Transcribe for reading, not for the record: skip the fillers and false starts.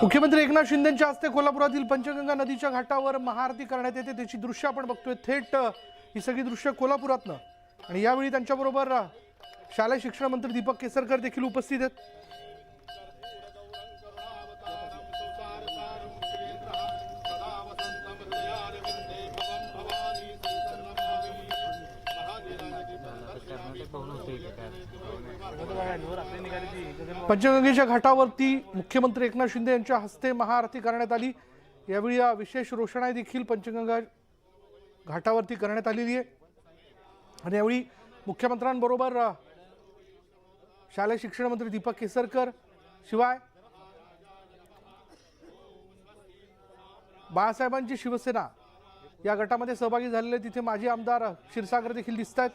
मुख्यमंत्री एकनाथ शिंदेंच्या हस्ते कोल्हापुरातील पंचगंगा नदीच्या घाटावर महाआरती करण्यात येते। त्याची दृश्य आपण बघतोय थेट ही सगळी दृश्य कोल्हापुरातनं। आणि यावेळी त्यांच्याबरोबर शालेय शिक्षण मंत्री दीपक केसरकर देखील उपस्थित आहेत। पंचगंगेच्या घाटावरती मुख्यमंत्री एकनाथ शिंदे यांच्या हस्ते महाआरती करण्यात आली। यावेळी विशेष रोषणाई देखील पंचगंगा घाटावरती करण्यात आलेली आहे। आणि यावेळी मुख्यमंत्र्यांबरोबर शालेय शिक्षण मंत्री दीपक केसरकर शिवाय बाळासाहेबांची शिवसेना या गटामध्ये सहभागी झालेले तिथे माजी आमदार क्षीरसागर देखील दिसतात।